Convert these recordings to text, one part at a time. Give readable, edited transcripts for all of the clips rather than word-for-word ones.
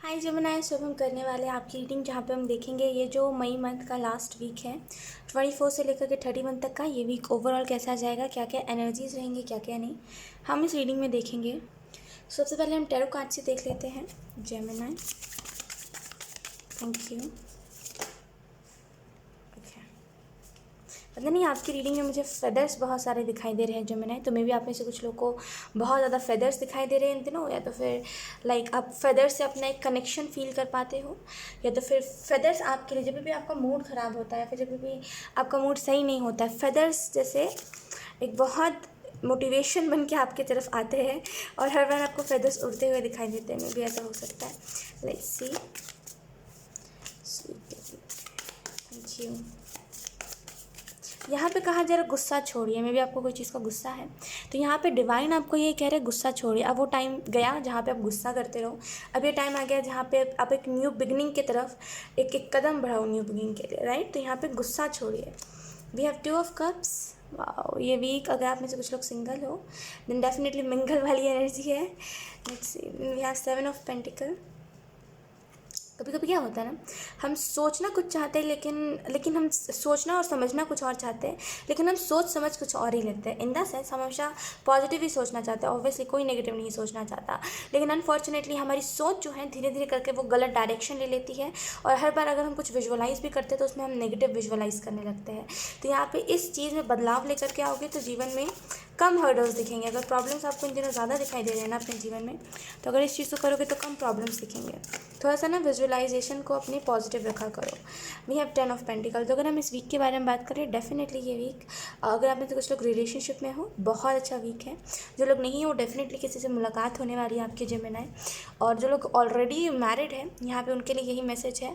हाय जमुनाय, सब हम करने वाले हैं आपकी रीडिंग, जहाँ पे हम देखेंगे ये जो मई मंथ का लास्ट वीक है 24 से लेकर के 30 तक का ये वीक ओवरऑल कैसा जाएगा, क्या क्या एनर्जीज रहेंगी, क्या क्या नहीं, हम इस रीडिंग में देखेंगे। सबसे पहले हम टैरो कार्ड से देख लेते हैं जमुनाय। Thank you. पता नहीं आपकी रीडिंग में मुझे फेदर्स बहुत सारे दिखाई दे रहे हैं जमुनाय, तो मे भी आप में से कुछ लोग को बहुत ज़्यादा फेदर्स दिखाई दे रहे हैं इन दिनों, या तो फिर आप फेदर्स से अपना एक कनेक्शन फील कर पाते हो, या तो फिर फेदर्स आपके लिए जब भी आपका मूड ख़राब होता है, फिर जब भी आपका मूड सही नहीं होता है, फेदर्स जैसे एक बहुत मोटिवेशन बन के आपकी तरफ आते हैं और हर बार आपको फेदर्स उड़ते हुए दिखाई देते हैं। मे भी ऐसा हो सकता है। Let's C. Thank you. यहाँ पे कहा जा रहा है गुस्सा छोड़िए, मे भी आपको कोई चीज़ का गुस्सा है, तो यहाँ पे डिवाइन आपको ये कह रहे हैं गुस्सा छोड़िए। अब वो टाइम गया जहाँ पे आप गुस्सा करते रहो, अब ये टाइम आ गया जहाँ पे आप एक न्यू बिगनिंग की तरफ एक एक कदम बढ़ाओ न्यू बिगनिंग के लिए, राइट। तो यहाँ पे गुस्सा छोड़िए। We have 2 of cups. Wow, ये वीक अगर आप में से कुछ लोग सिंगल हो देन डेफिनेटली मिंगल वाली एनर्जी है। Let's see, we have 7 of pentacle. कभी कभी क्या होता है ना, हम सोचना कुछ चाहते हैं लेकिन हम सोचना और समझना कुछ और चाहते हैं, लेकिन हम सोच समझ कुछ और ही लेते हैं। इन द सेंस हम हमेशा पॉजिटिव ही सोचना चाहते हैं, ऑब्वियसली कोई नेगेटिव नहीं सोचना चाहता, लेकिन अनफॉर्चुनेटली हमारी सोच जो है धीरे धीरे करके वो गलत डायरेक्शन ले लेती है, और हर बार अगर हम कुछ विजुअलाइज भी करते हैं तो उसमें हम नेगेटिव विजुअलाइज करने लगते हैं। तो यहाँ पे इस चीज़ में बदलाव लेकर के आओगे तो जीवन में कम हर्डल्स दिखेंगे। अगर प्रॉब्लम्स आपको इन दिनों ज़्यादा दिखाई दे रहे हैं ना अपने जीवन में, तो अगर इस चीज़ को करोगे तो कम प्रॉब्लम्स दिखेंगे। थोड़ा सा ना विजुअलाइजेशन को अपनी पॉजिटिव रखा करो। We have 10 of pentacle. तो अगर हम इस वीक के बारे में बात करें, डेफिनेटली ये वीक अगर आप में से कुछ लोग रिलेशनशिप में हो, बहुत अच्छा वीक है। जो लोग नहीं हो, डेफिनेटली किसी से मुलाकात होने वाली है आपके जमुनाय। और जो लोग ऑलरेडी मैरिड हैं, यहाँ पे उनके लिए यही मैसेज है,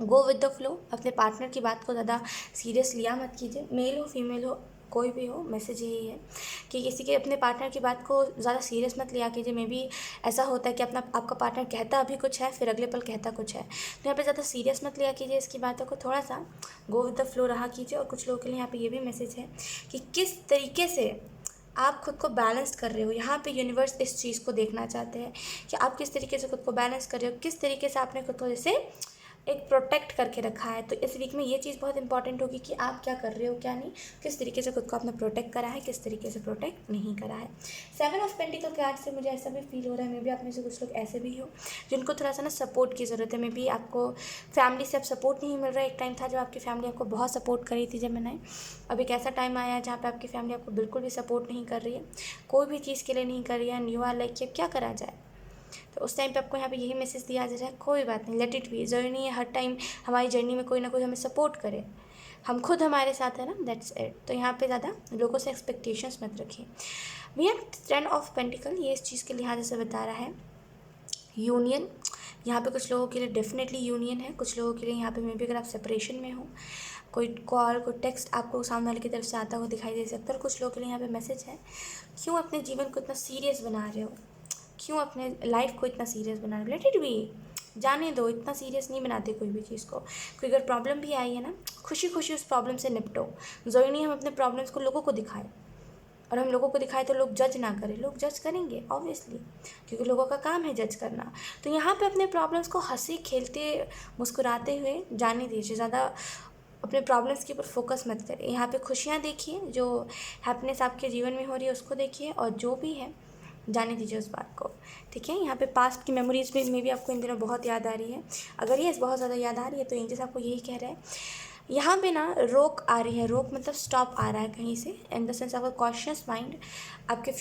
गो विद द फ्लो। अपने पार्टनर की बात को ज़्यादा सीरियस लिया मत कीजिए, मेल हो फीमेल हो कोई भी हो, मैसेज यही है कि किसी के अपने पार्टनर की बात को ज़्यादा सीरियस मत लिया कीजिए। मे बी ऐसा होता है कि आपका पार्टनर कहता अभी कुछ है, फिर अगले पल कहता कुछ है, तो यहाँ पे ज़्यादा सीरियस मत लिया कीजिए इसकी बातों को, थोड़ा सा गो विद द फ्लो रहा कीजिए। और कुछ लोगों के लिए यहाँ पे ये भी मैसेज है कि किस तरीके से आप खुद को बैलेंस कर रहे हो। यहाँ पे यूनिवर्स इस चीज़ को देखना चाहते हैं कि आप किस तरीके से खुद को बैलेंस कर रहे हो, किस तरीके से आपने खुद को जैसे एक प्रोटेक्ट करके रखा है। तो इस वीक में ये चीज़ बहुत इंपॉर्टेंट होगी कि आप क्या कर रहे हो, क्या नहीं, किस तरीके से खुद को आपने प्रोटेक्ट करा है, किस तरीके से प्रोटेक्ट नहीं करा है। 7 ऑफ पेंटिकल कार्ड से मुझे ऐसा भी फील हो रहा है, मे बी आप में से कुछ लोग ऐसे भी हो जिनको थोड़ा सा ना सपोर्ट की ज़रूरत है। मे बी आपको फैमिली से अब सपोर्ट नहीं मिल रहा है। एक टाइम था जब आपकी फैमिली आपको बहुत सपोर्ट करी थी जमुनाय, अब एक ऐसा टाइम आया है जहाँ पे आपकी फैमिली आपको बिल्कुल भी सपोर्ट नहीं कर रही है, कोई भी चीज़ के लिए नहीं कर रही है, एंड यू आर लाइक क्या करा जाए। तो उस टाइम पे आपको यहाँ पे यही मैसेज दिया जा रहा है, कोई बात नहीं, लेट इट बी। ज़रूरी नहीं है हर टाइम हमारी जर्नी में कोई ना कोई हमें सपोर्ट करे, हम खुद हमारे साथ है ना, दैट्स इट। तो यहाँ पे ज़्यादा लोगों से एक्सपेक्टेशंस मत रखिए। We have 10 of pentacle. ये इस चीज़ के लिहाज से बता रहा है यूनियन। यहाँ पे कुछ लोगों के लिए डेफिनेटली यूनियन है, कुछ लोगों के लिए यहाँ पे मे भी अगर आप सेपरेशन में हो, कोई कॉल कोई टेक्स्ट आपको सामने वाले की तरफ से आता हुआ दिखाई दे सकता है। और कुछ लोगों के लिए यहाँ पे मैसेज है, क्यों अपने जीवन को इतना सीरियस बना रहे हो, क्यों अपने लाइफ को इतना सीरियस बना रहे हो, लेट इट बी, जाने दो, इतना सीरियस नहीं बनाते कोई भी चीज़ को। कोई अगर प्रॉब्लम भी आई है ना, खुशी खुशी उस प्रॉब्लम से निपटो। ज़रूरी नहीं हम अपने प्रॉब्लम्स को लोगों को दिखाएं, और हम लोगों को दिखाएं तो लोग जज ना करें, लोग जज करेंगे ऑब्वियसली, क्योंकि लोगों का काम है जज करना। तो यहाँ पे अपने प्रॉब्लम्स को हंसी खेलते मुस्कुराते हुए जाने दीजिए, ज़्यादा अपने प्रॉब्लम्स के ऊपर फोकस मत करें। यहाँ पे खुशियाँ देखिए, जो हैप्पीनेस आपके जीवन में हो रही है उसको देखिए, और जो भी है जाने दीजिए उस बात को, ठीक है। यहाँ पे पास्ट की मेमोरीज में भी आपको इन दिनों बहुत याद आ रही है। अगर ये बहुत ज़्यादा याद आ रही है तो एंजल्स आपको यही कह रहा है, यहाँ पे ना रोक आ रही है, रोक मतलब स्टॉप आ रहा है कहीं से, इन द सेंस आपका कॉशियस माइंड आपके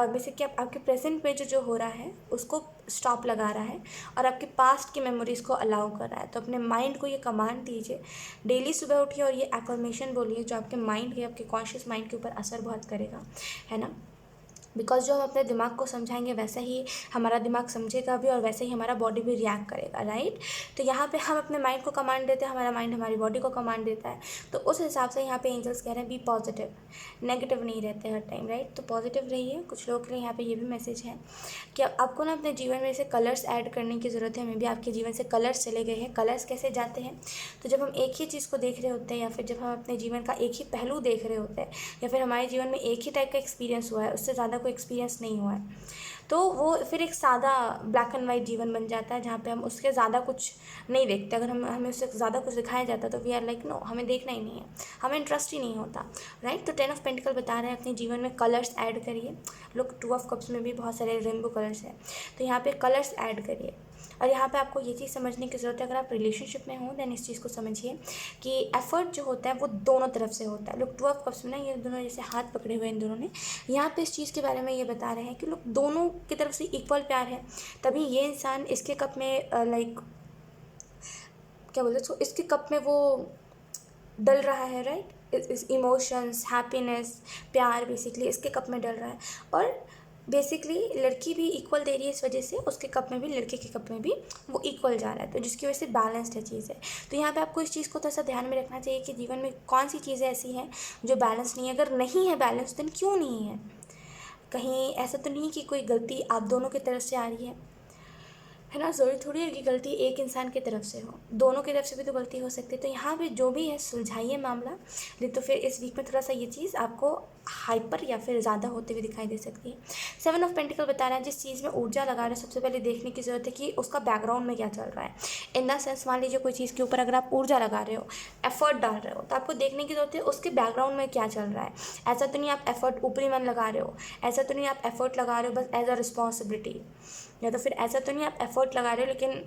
बेसिकली आपके प्रेजेंट में जो हो रहा है उसको स्टॉप लगा रहा है, और आपके पास्ट की मेमोरीज़ को अलाउ कर रहा है। तो अपने माइंड को ये कमांड दीजिए, डेली सुबह उठिए और ये एफर्मेशन बोलिए, जो आपके माइंड के आपके कॉन्शियस माइंड के ऊपर असर बहुत करेगा, है ना। बिकॉज जो हम अपने दिमाग को समझाएंगे वैसा ही हमारा दिमाग समझेगा भी, और वैसे ही हमारा बॉडी भी रिएक्ट करेगा, राइट। तो यहाँ पे हम अपने माइंड को कमांड देते हैं, हमारा माइंड हमारी बॉडी को कमांड देता है। तो उस हिसाब से यहाँ पे एंजल्स कह रहे हैं बी पॉजिटिव, नेगेटिव नहीं रहते हर टाइम, राइट। तो पॉजिटिव रहिए। कुछ लोगों के लिए यहाँ पे ये भी मैसेज है कि आपको ना अपने जीवन में ऐसे कलर्स ऐड करने की ज़रूरत है। मे भी आपके जीवन से कलर्स चले गए हैं। कलर्स कैसे जाते हैं, तो जब हम एक ही चीज़ को देख रहे होते हैं, या फिर जब हम अपने जीवन का एक ही पहलू देख रहे होते हैं, या फिर हमारे जीवन में एक ही टाइप का एक्सपीरियंस हुआ है, उससे ज़्यादा कोई एक्सपीरियंस नहीं हुआ है, तो वो फिर एक सादा ब्लैक एंड वाइट जीवन बन जाता है, जहाँ पे हम उसके ज़्यादा कुछ नहीं देखते। अगर हमें उससे ज़्यादा कुछ दिखाया जाता है तो वी आर लाइक नो, हमें देखना ही नहीं है, हमें इंटरेस्ट ही नहीं होता, राइट। तो 10 ऑफ पेंटिकल बता रहे हैं अपने जीवन में कलर्स ऐड करिए। लोग 2 ऑफ कप्स में भी बहुत सारे रेनबो कलर्स हैं, तो यहाँ पे कलर्स ऐड करिए। और यहाँ पे आपको ये चीज़ समझने की ज़रूरत है, अगर आप रिलेशनशिप में हो देन इस चीज़ को समझिए कि एफर्ट जो होता है वो दोनों तरफ से होता है। लोग 2 ऑफ कप्स में ना, ये दोनों जैसे हाथ पकड़े हुए इन दोनों ने, यहाँ पे इस चीज़ के बारे में ये बता रहे हैं कि लोग दोनों की तरफ से इक्वल प्यार है, तभी ये इंसान इसके कप में लाइक क्या बोलते हैं, तो इसके कप में वो डल रहा है, राइट। इस इमोशंस, हैप्पीनेस, प्यार बेसिकली इसके कप में डल रहा है, और बेसिकली लड़की भी इक्वल दे रही है, इस वजह से उसके कप में भी लड़के के कप में भी वो इक्वल जा रहा है, तो जिसकी वजह से बैलेंस्ड है चीज़ है। तो यहाँ पे आपको इस चीज़ को थोड़ा सा ध्यान में रखना चाहिए कि जीवन में कौन सी चीज़ें ऐसी हैं जो बैलेंस नहीं है। अगर नहीं है बैलेंस देन क्यों नहीं है, कहीं ऐसा तो नहीं कि कोई गलती आप दोनों की तरफ से आ रही है ना। ज़रूरी थोड़ी है कि गलती एक इंसान की तरफ से हो, दोनों की तरफ से भी तो गलती हो सकती है। तो यहाँ पे जो भी है सुलझाइए मामला, नहीं तो फिर इस वीक में थोड़ा सा ये चीज़ आपको हाइपर या फिर ज़्यादा होते हुए दिखाई दे सकती है। 7 ऑफ पेंटिकल बता रहा है जिस चीज़ में ऊर्जा लगा रहे हैं सबसे पहले देखने की ज़रूरत है कि उसका बैकग्राउंड में क्या चल रहा है। इन द सेंस मान लीजिए कोई चीज़ के ऊपर अगर आप ऊर्जा लगा रहे हो, एफर्ट डाल रहे हो, तो आपको देखने की ज़रूरत है उसके बैकग्राउंड में क्या चल रहा है। ऐसा तो नहीं आप एफर्ट ऊपरी मन लगा रहे हो, ऐसा तो नहीं आप एफर्ट लगा रहे हो बस एज अ रिस्पॉन्सिबिलिटी, या तो फिर ऐसा तो नहीं आप एफर्ट लगा रहे हो लेकिन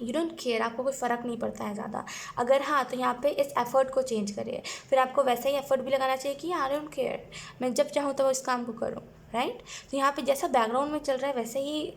यू डोंट केयर, आपको कोई फ़र्क नहीं पड़ता है ज़्यादा। अगर हाँ, तो यहाँ पे इस एफर्ट को चेंज करिए, फिर आपको वैसा ही एफर्ट भी लगाना चाहिए कि आई डोंट केयर, मैं जब चाहूँ तब इस काम को करूँ, राइट। तो यहाँ पे जैसा बैकग्राउंड में चल रहा है वैसे ही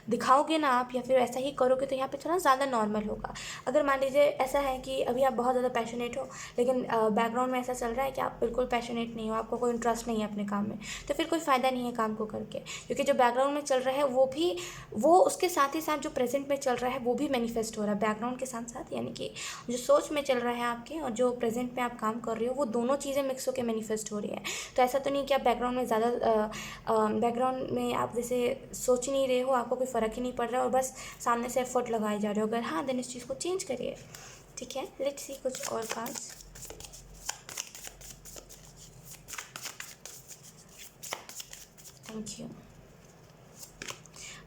दिखाओगे ना आप, या फिर ऐसा ही करोगे, तो यहाँ पे थोड़ा ज़्यादा नॉर्मल होगा। अगर मान लीजिए ऐसा है कि अभी आप बहुत ज़्यादा पैशनेट हो लेकिन बैकग्राउंड में ऐसा चल रहा है कि आप बिल्कुल पैशनेट नहीं हो, आपको कोई इंटरेस्ट नहीं है अपने काम में, तो फिर कोई फ़ायदा नहीं है काम को करके, क्योंकि जो बैकग्राउंड में चल रहा है वो उसके साथ ही साथ जो प्रेजेंट में चल रहा है वो भी मैनिफेस्ट हो रहा है बैकग्राउंड के साथ साथ, यानी कि जो सोच में चल रहा है आपके और जो प्रेजेंट में आप काम कर रहे हो वो दोनों चीज़ें मिक्स होकर मैनिफेस्ट हो रही है। तो ऐसा तो नहीं कि आप बैकग्राउंड में ज़्यादा बैकग्राउंड में आप जैसे सोच ही नहीं रहे हो, आपको कोई फ़र्क ही नहीं पड़ रहा है और बस सामने से एफर्ट लगाए जा रहे हो। अगर हाँ देन इस चीज़ को चेंज करिए, ठीक है। लेट्स सी कुछ और cards. Thank you.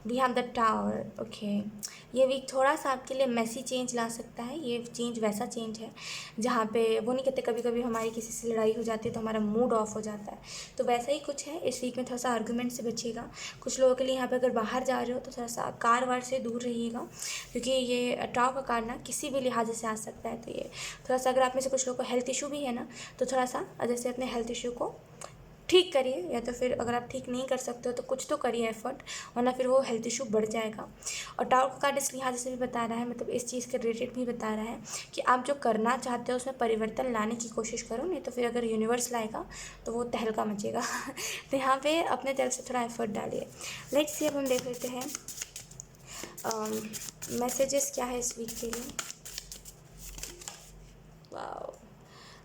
We have the tower, okay. ये वीक थोड़ा सा आपके लिए मैसी चेंज ला सकता है। ये चेंज वैसा चेंज है जहाँ पे वो नहीं कहते कभी कभी हमारी किसी से लड़ाई हो जाती है तो हमारा मूड ऑफ हो जाता है, तो वैसा ही कुछ है। इस वीक में थोड़ा सा आर्गूमेंट से बचिएगा। कुछ लोगों के लिए यहाँ पे अगर बाहर जा रहे हो तो थोड़ा सा कार वार से दूर रहिएगा, क्योंकि ये टाव का कार्ड ना किसी भी लिहाज से आ सकता है। तो ये थोड़ा सा, अगर आप में से कुछ लोगों को हेल्थ इशू भी है ना, तो थोड़ा सा जैसे अपने हेल्थ इशू को ठीक करिए, या तो फिर अगर आप ठीक नहीं कर सकते हो तो कुछ तो करिए एफर्ट, वरना फिर वो हेल्थ इशू बढ़ जाएगा। और टावर का कार्ड इस लिहाज से भी बता रहा है, मतलब इस चीज़ के रिलेटेड भी बता रहा है कि आप जो करना चाहते हो उसमें परिवर्तन लाने की कोशिश करो, नहीं तो फिर अगर यूनिवर्स लाएगा तो वो तहलका मचेगा। तो यहाँ पे अपने तरफ से थोड़ा एफर्ट डालिए। लेट्स सी, अब हम देख लेते हैं मैसेजेस क्या है इस वीक के लिए। Wow,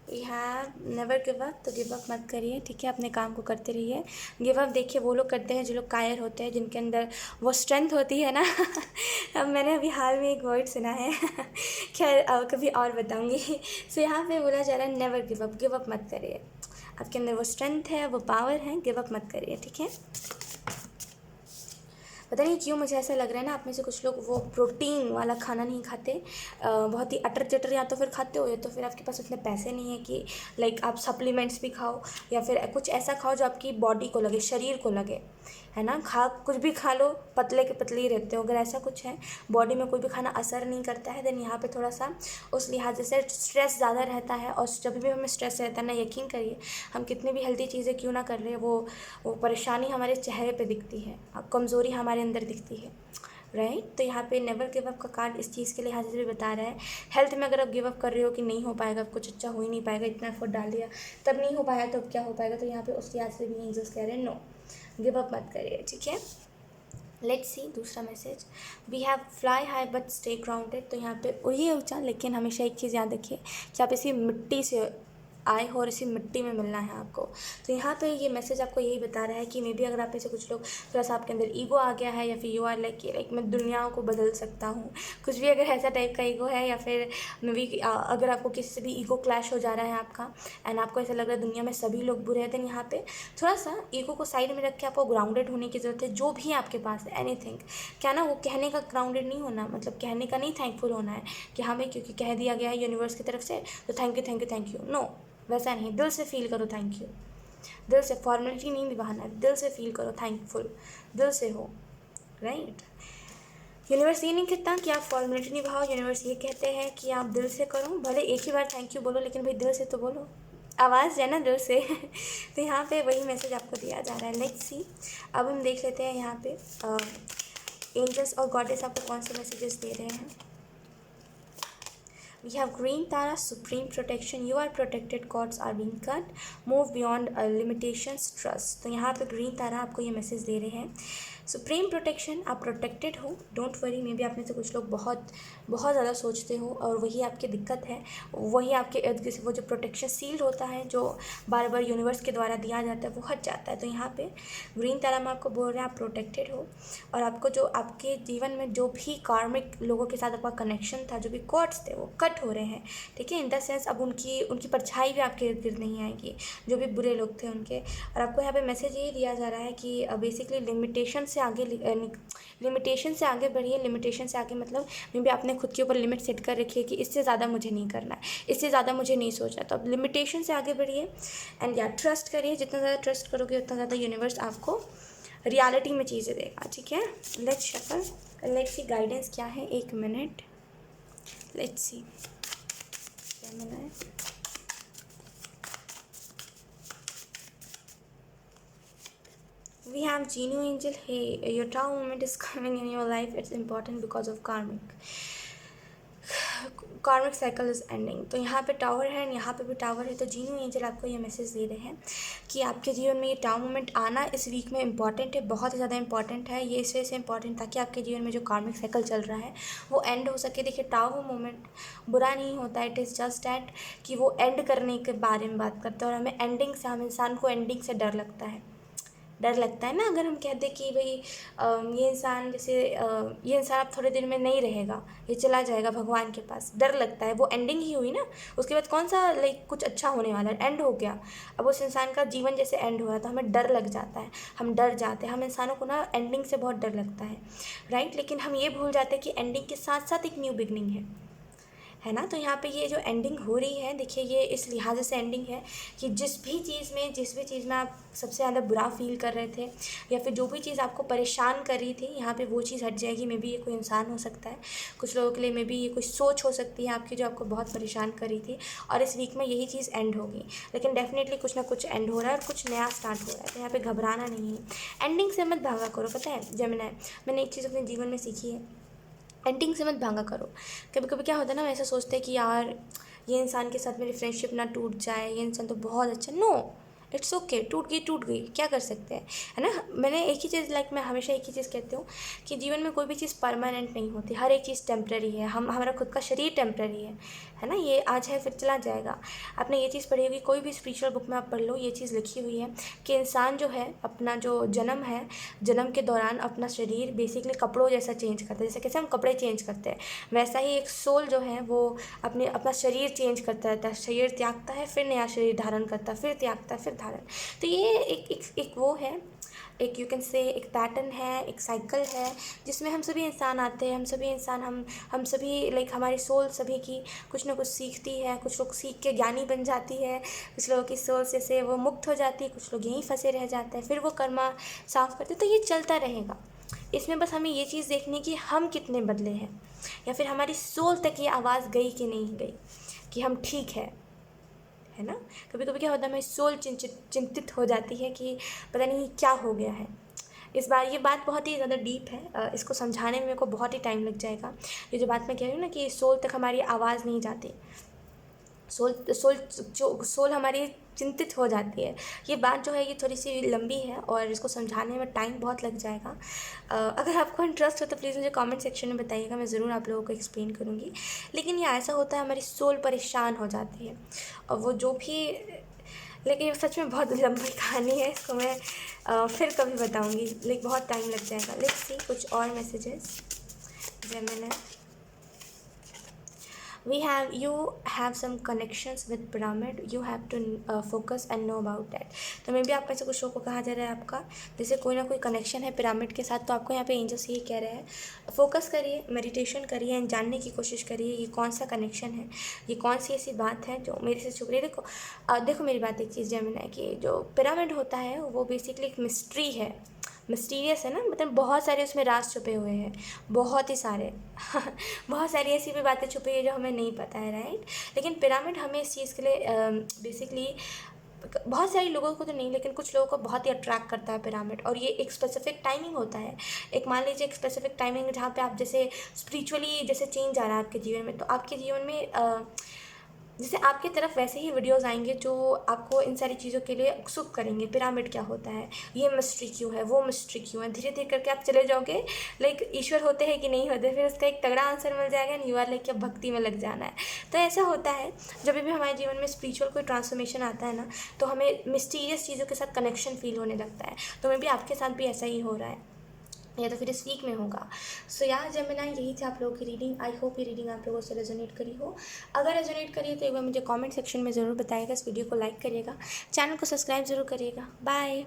we have never give up, तो गिव अप मत करिए, ठीक है। अपने काम को करते रहिए। गिव अप देखिए वो लोग करते हैं जो लोग कायर होते हैं, जिनके अंदर वो स्ट्रेंथ होती है ना। अब मैंने अभी हाल में एक वर्ड सुना है। खैर कभी और बताऊंगी। सो यहाँ पे बोला जा रहा है नेवर गिव अप मत करिए। आपके अंदर वो स्ट्रेंथ है, वो पावर है, गिव अप मत करिए, ठीक है। पता नहीं क्यों मुझे ऐसा लग रहा है ना, आप में से कुछ लोग वो प्रोटीन वाला खाना नहीं खाते, बहुत ही अटर चटर या तो फिर खाते हो, या तो फिर आपके पास उतने पैसे नहीं है कि लाइक आप सप्लीमेंट्स भी खाओ, या फिर कुछ ऐसा खाओ जो आपकी बॉडी को लगे, शरीर को लगे, है ना। कुछ भी खा लो, पतले के पतले ही रहते हो। अगर ऐसा कुछ है, बॉडी में कोई भी खाना असर नहीं करता है, देन यहाँ पे थोड़ा सा उस लिहाज से स्ट्रेस ज़्यादा रहता है। और जब भी हमें स्ट्रेस रहता है ना, यकीन करिए हम कितनी भी हेल्दी चीज़ें क्यों ना कर रहे हैं, वो परेशानी हमारे चेहरे पे दिखती है, कमज़ोरी हमारे अंदर दिखती है, राइट। तो यहाँ पे नेवर गिव अप का कार्ड इस चीज़ के लिहाज से भी बता रहा है। हेल्थ में अगर आप गिव अप कर रहे हो कि नहीं हो पाएगा, कुछ अच्छा हो ही नहीं पाएगा, इतना एफर्ट डाल दिया तब नहीं हो पाया तो अब क्या हो पाएगा, तो यहाँ पे उस लिहाज से भी एंजल्स कह रहे हैं नो, गिव अप मत करिए, ठीक है। लेट्स सी दूसरा message. We have fly high but stay grounded, तो यहाँ पे उड़िए ऊँचा, लेकिन हमेशा एक चीज़ याद रखिए कि आप इसी मिट्टी से आए हो और इसी मिट्टी में मिलना है आपको। तो यहाँ पे ये मैसेज आपको यही बता रहा है कि मे बी अगर आप में से कुछ लोग थोड़ा सा आपके अंदर ईगो आ गया है, या फिर यू आर लाइक मैं दुनिया को बदल सकता हूँ, कुछ भी अगर ऐसा टाइप का ईगो है, या फिर मे बी अगर आपको किसी से भी ईगो क्लैश हो जा रहा है आपका, एंड आपको ऐसा लग रहा है दुनिया में सभी लोग बुरे हैं, देन यहाँ पे थोड़ा सा ईगो को साइड में रख के आपको ग्राउंडेड होने की ज़रूरत है। जो भी आपके पास है एनीथिंग, क्या ना, वो कहने का ग्राउंडेड नहीं होना, मतलब कहने का नहीं थैंकफुल होना है कि हाँ भाई क्योंकि कह दिया गया है यूनिवर्स की तरफ से तो thank you thank you thank you. No, वैसा नहीं, दिल से फील करो थैंक यू, दिल से, फॉर्मेलिटी नहीं निभाना है, दिल से फील करो थैंकफुल, दिल से हो, राइट। यूनिवर्स ये नहीं कहता कि आप फॉर्मेलिटी निभाओ, यूनिवर्स ये कहते हैं कि आप दिल से करो, भले एक ही बार थैंक यू बोलो लेकिन भाई दिल से तो बोलो, आवाज़ है ना दिल से। तो यहाँ पे वही मैसेज आपको दिया जा रहा है। लेट्स सी, अब हम देख लेते हैं यहाँ पे एंजल्स और गॉडेस आपको कौन से मैसेजेस दे रहे हैं। We have green Tara, supreme protection. You are protected. Cords are being cut. Move beyond limitations. Trust. तो यहाँ पे ग्रीन तारा आपको ये मैसेज दे रहे हैं, सुप्रीम प्रोटेक्शन, आप प्रोटेक्टेड हो, डोंट वरी। मे बी आप में से कुछ लोग बहुत बहुत ज़्यादा सोचते हो और वही आपकी दिक्कत है, वही आपके इर्द गिर्द वो जो प्रोटेक्शन सील्ड होता है जो बार बार यूनिवर्स के द्वारा दिया जाता है वो हट जाता है। तो यहाँ पे ग्रीन तारा में आपको बोल रहे हैं आप प्रोटेक्टेड हो, और आपको जो आपके जीवन में जो भी कार्मिक लोगों के साथ आपका कनेक्शन था, जो भी कॉर्ड्स थे वो कट हो रहे हैं, ठीक है। इन द सेंस अब उनकी परछाई भी आपके इर्द गिर्द नहीं आएगी, जो भी बुरे लोग थे उनके। और आपको यहाँ पे मैसेज ये दिया जा रहा है कि बेसिकली लिमिटेशन से आगे बढ़िए। लिमिटेशन से आगे मतलब मे बी आपने खुद के ऊपर लिमिट सेट कर रखी है कि इससे ज़्यादा मुझे नहीं करना है, इससे ज़्यादा मुझे नहीं सोचना। तो अब लिमिटेशन से आगे बढ़िए एंड या ट्रस्ट करिए। जितना ज़्यादा ट्रस्ट करोगे उतना ज़्यादा यूनिवर्स आपको रियलिटी में चीज़ें देगा, ठीक है। Let's shuffle, let's see guidance क्या है। 1 मिनट, लेट्स सी क्या मिला है। We have Genu Angel. Hey, your tower moment is coming in your life. It's important because of कार्मिक साइकिल इज़ एंडिंग। तो यहाँ पे टावर है एंड यहाँ पे भी टावर है। तो जीनू एंजल आपको ये मैसेज दे रहे हैं कि आपके जीवन में ये टावर मोमेंट आना इस वीक में इंपॉर्टेंट है, बहुत ज़्यादा इंपॉर्टेंट है। ये इस वजह से इंपॉर्टेंट ताकि आपके जीवन में जो कार्मिक साइकिल चल रहा है वो एंड हो सके। देखिए टावर मोमेंट बुरा नहीं होता, इट इज़ जस्ट डैट कि वो एंड करने के बारे में बात करता है, और हमें एंडिंग से, हम इंसान को एंडिंग से डर लगता है ना। अगर हम कहते कि भाई ये इंसान जैसे ये इंसान अब थोड़े दिन में नहीं रहेगा, ये चला जाएगा भगवान के पास, डर लगता है। वो एंडिंग ही हुई ना, उसके बाद कौन सा लाइक कुछ अच्छा होने वाला है, एंड हो गया। अब उस इंसान का जीवन जैसे एंड हुआ तो हमें डर लग जाता है, हम डर जाते हैं। हम इंसानों को ना एंडिंग से बहुत डर लगता है, राइट। लेकिन हम ये भूल जाते हैं कि एंडिंग के साथ साथ एक न्यू बिगनिंग है ना। तो यहाँ पे ये जो एंडिंग हो रही है, देखिए ये इस लिहाज से एंडिंग है कि जिस भी चीज़ में आप सबसे ज़्यादा बुरा फील कर रहे थे, या फिर जो भी चीज़ आपको परेशान कर रही थी, यहाँ पे वो चीज़ हट जाएगी। मे बी ये कोई इंसान हो सकता है, कुछ लोगों के लिए मे बी ये कोई सोच हो सकती है आपकी जो आपको बहुत परेशान कर रही थी, और इस वीक में यही चीज़ एंड होगी। लेकिन डेफिनेटली कुछ ना कुछ एंड हो रहा है और कुछ नया स्टार्ट हो रहा है। तो यहाँ पर घबराना नहीं है, एंडिंग से मत भागा करो। पता है जेमिनी, मैंने एक चीज़ अपने जीवन में सीखी है, एंडिंग से मत भागा करो। कभी कभी क्या होता है ना, ऐसा सोचते हैं कि यार ये इंसान के साथ मेरी फ्रेंडशिप ना टूट जाए, ये इंसान तो बहुत अच्छा। नो, इट्स ओके, टूट गई, क्या कर सकते हैं, है ना। मैंने एक ही चीज़ मैं हमेशा एक ही चीज़ कहती हूँ कि जीवन में कोई भी चीज़ परमानेंट नहीं होती, हर एक चीज़ टेम्प्रेरी है। हमारा खुद का शरीर टेम्प्रेरी है ना, ये आज है फिर चला जाएगा। आपने ये चीज़ पढ़ी होगी, कोई भी स्पिरिचुअल बुक में आप पढ़ लो, ये चीज़ लिखी हुई है कि इंसान जो है अपना जो जन्म है, जन्म के दौरान अपना शरीर बेसिकली कपड़ों जैसा चेंज करता है। जैसे कैसे हम कपड़े चेंज करते हैं, वैसा ही एक सोल जो है वो अपना शरीर चेंज करता रहता है। शरीर त्यागता है, फिर नया शरीर धारण करता है, फिर त्यागता है, फिर धारण। तो ये एक वो है, एक यू कैन से एक पैटर्न है, एक साइकिल है जिसमें हम सभी इंसान आते हैं। हम सभी इंसान हम सभी लाइक हमारी सोल सभी की कुछ ना कुछ सीखती है। कुछ लोग सीख के ज्ञानी बन जाती है, कुछ लोगों की सोल से वो मुक्त हो जाती है, कुछ लोग यहीं फंसे रह जाते हैं, फिर वो कर्मा साफ करते हैं। तो ये चलता रहेगा। इसमें बस हमें ये चीज़ देखनी कि हम कितने बदले हैं, या फिर हमारी सोल तक ये आवाज़ गई कि नहीं गई कि हम ठीक है ना। कभी कभी क्या होता है, हमारी सोल चिंतित हो जाती है कि पता नहीं क्या हो गया है। इस बार ये बात बहुत ही ज़्यादा डीप है, इसको समझाने में मेरे को बहुत ही टाइम लग जाएगा। ये जो बात मैं कह रही हूँ ना कि सोल तक हमारी आवाज़ नहीं जाती, सोल हमारी चिंतित हो जाती है। ये बात जो है ये थोड़ी सी लंबी है और इसको समझाने में टाइम बहुत लग जाएगा। अगर आपको इंटरेस्ट हो तो प्लीज़ मुझे कमेंट सेक्शन में बताइएगा, मैं ज़रूर आप लोगों को एक्सप्लेन करूँगी। लेकिन ये ऐसा होता है, हमारी सोल परेशान हो जाती है और वो जो भी, लेकिन ये सच में बहुत लंबी कहानी है, इसको मैं फिर कभी बताऊँगी, लेकिन बहुत टाइम लग जाएगा। लेट्स सी कुछ और messages. Gemini, you have some connections with pyramid, you have to focus and know about that। तो मे भी आप में से कुछ लोगों को कहा जा रहा है आपका जैसे कोई ना कोई कनेक्शन है पिरामिड के साथ। तो आपको यहाँ पे एंजल्स ये कह रहे हैं, फोकस करिए, मेडिटेशन करिए एंड जानने की कोशिश करिए ये कौन सा कनेक्शन है, ये कौन सी ऐसी बात है जो मेरे से छुप रही है। देखो मेरी बात एक चीज़ जेमिनी, कि जो पिरामिड होता है वो बेसिकली एक मिस्ट्री है, मिस्टीरियस है ना, मतलब बहुत सारे उसमें राज छुपे हुए हैं, बहुत ही सारे बहुत सारी ऐसी भी बातें छुपी है जो हमें नहीं पता है, राइट। लेकिन पिरामिड हमें इस चीज़ के लिए बेसिकली बहुत सारे लोगों को तो नहीं, लेकिन कुछ लोगों को बहुत ही अट्रैक्ट करता है पिरामिड। और ये एक स्पेसिफिक टाइमिंग होता है, एक मान लीजिए एक स्पेसिफिक टाइमिंग जहाँ पे आप जैसे स्पिरिचुअली जैसे चेंज आ रहा है आपके जीवन में, तो आपके जीवन में जैसे आपकी तरफ वैसे ही वीडियोस आएंगे जो आपको इन सारी चीज़ों के लिए उत्सुक करेंगे। पिरामिड क्या होता है, ये मिस्ट्री क्यों है, वो मिस्ट्री क्यों है, धीरे धीरे करके आप चले जाओगे लाइक ईश्वर होते हैं कि नहीं होते, फिर उसका एक तगड़ा आंसर मिल जाएगा एंड यू आर लाइक अब भक्ति में लग जाना है। तो ऐसा होता है जब भी हमारे जीवन में स्पिरिचुअल कोई ट्रांसफॉर्मेशन आता है ना, तो हमें मिस्टीरियस चीज़ों के साथ कनेक्शन फील होने लगता है। तो मे भी आपके साथ भी ऐसा ही हो रहा है या तो फिर इस वीक में होगा। सो यार जेमिनी, यही थी आप लोगों की रीडिंग। आई होप ये रीडिंग आप लोगों से रेजोनेट करी हो। अगर रेजोनेट करी है तो एक बार मुझे कमेंट सेक्शन में ज़रूर बताइएगा, इस वीडियो को लाइक करिएगा, चैनल को सब्सक्राइब ज़रूर करिएगा। बाय।